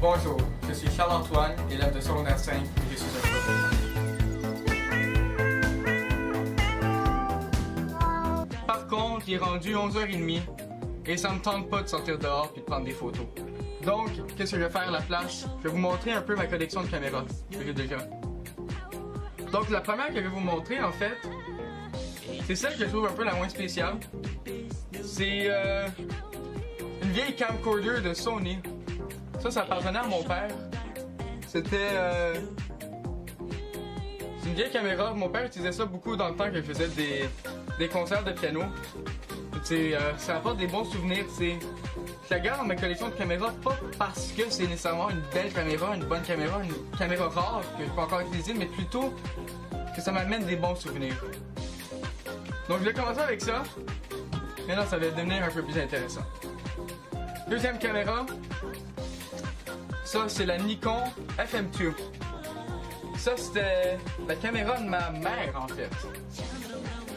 Bonjour, je suis Charles-Antoine, élève de secondaire 5 et je suis un photographe. Par contre, il est rendu 11h30 et ça me tente pas de sortir dehors et de prendre des photos. Donc, qu'est-ce que je vais faire à la place? Je vais vous montrer un peu ma collection de caméras que j'ai déjà. Donc, la première que je vais vous montrer, en fait, c'est celle que je trouve un peu la moins spéciale. C'est une vieille camcorder de Sony. Ça appartenait à mon père. C'était c'est une vieille caméra. Mon père utilisait ça beaucoup dans le temps que je faisais des concerts de piano. Ça apporte des bons souvenirs. Je la garde dans ma collection de caméras, pas parce que c'est nécessairement une belle caméra, une bonne caméra, une caméra rare que je peux encore utiliser, mais plutôt que ça m'amène des bons souvenirs. Donc je vais commencer avec ça. Maintenant, ça va devenir un peu plus intéressant. Deuxième caméra. Ça, c'est la Nikon FM2. Ça, c'était la caméra de ma mère, en fait.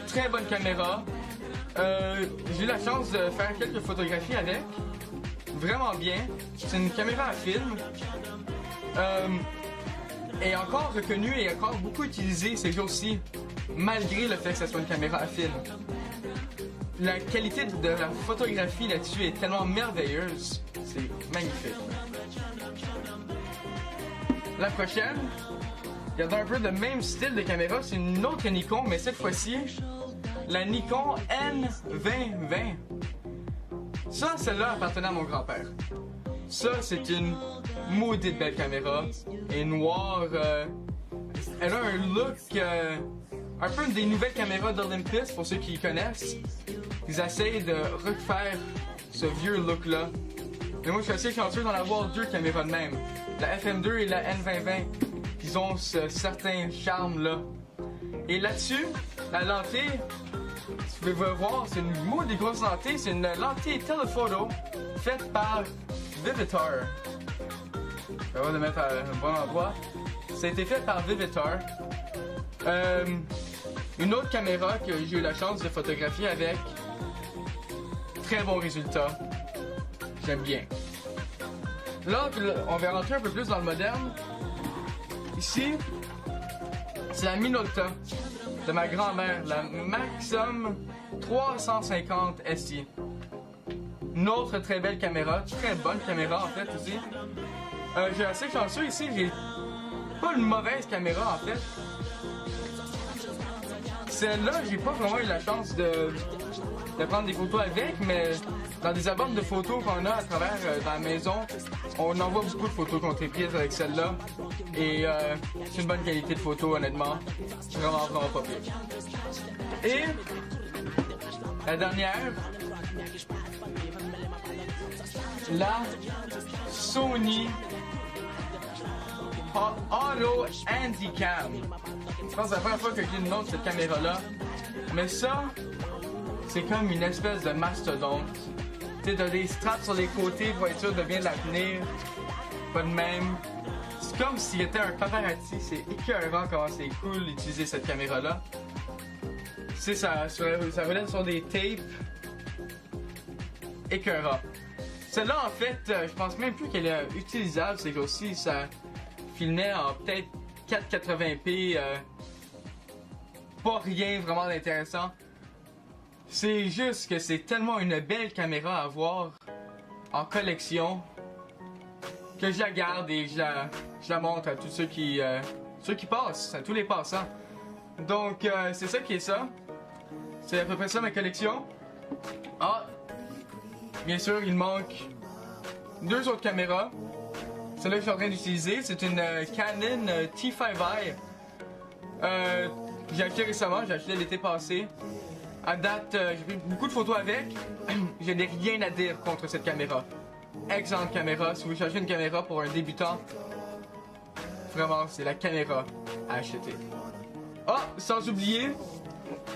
Très bonne caméra. J'ai eu la chance de faire quelques photographies avec. Vraiment bien. C'est une caméra à film. Est encore reconnue et encore beaucoup utilisée ces jours-ci, malgré le fait que ce soit une caméra à film. La qualité de la photographie là-dessus est tellement merveilleuse. C'est magnifique. La prochaine, regardez un peu le même style de caméra, c'est une autre Nikon, mais cette fois-ci, la Nikon N2020. Ça, celle-là appartenait à mon grand-père. Ça, c'est une maudite belle caméra. Elle est noire. Elle a un look un peu des nouvelles caméras d'Olympus, pour ceux qui connaissent. Ils essayent de refaire ce vieux look-là. Mais moi, je suis assez chanceux d'en avoir deux caméras de même. La FM2 et la N2020. Ils ont ce certain charme-là. Et là-dessus, la lentille, vous pouvez voir, c'est une maudite grosse lentille. C'est une lentille telephoto faite par Vivitar. Je vais le mettre à un bon endroit. Ça a été fait par Vivitar. Une autre caméra que j'ai eu la chance de photographier avec. Très bon résultat. J'aime bien. Là, on va rentrer un peu plus dans le moderne. Ici, c'est la Minolta de ma grand-mère, la Maxxum 350 SI. Une autre très belle caméra, très bonne caméra en fait aussi. J'ai assez chanceux ici, j'ai pas une mauvaise caméra en fait. Celle-là, j'ai pas vraiment eu la chance de prendre des photos avec, mais dans des albums de photos qu'on a à travers dans la maison, on envoie beaucoup de photos qu'on a prises avec celle-là. Et c'est une bonne qualité de photo, honnêtement. Vraiment pas pire. Et la dernière, la Sony Auto Handycam. Je pense que c'est la première fois que j'ai une autre cette caméra-là. Mais ça, c'est comme une espèce de mastodonte. Tu sais, t'as des straps sur les côtés pour être sûr de bien la tenir. Pas de même. C'est comme s'il était un paparazzi. C'est écœurant comment c'est cool d'utiliser cette caméra-là. Tu sais, ça relève sur des tapes. Écœurant. Celle-là, en fait, je pense même plus qu'elle est utilisable ces jours-ci. Ça filmait en peut-être 480p. Pas rien vraiment d'intéressant. C'est juste que c'est tellement une belle caméra à avoir en collection que je la garde et je la montre à tous ceux qui passent, à tous les passants. Donc c'est ça qui est ça. C'est à peu près ça ma collection. Ah, bien sûr il manque deux autres caméras. Celle-là que je suis en train d'utiliser, c'est une Canon T5i. J'ai acheté récemment, j'ai acheté l'été passé. À date, j'ai pris beaucoup de photos avec. Je n'ai rien à dire contre cette caméra. Excellente caméra. Si vous cherchez une caméra pour un débutant, vraiment, c'est la caméra à acheter. Ah, sans oublier,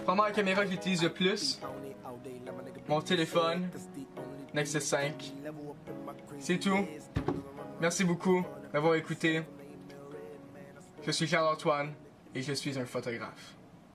vraiment la caméra que j'utilise le plus, mon téléphone, Nexus 5. C'est tout. Merci beaucoup d'avoir écouté. Je suis Charles-Antoine et je suis un photographe.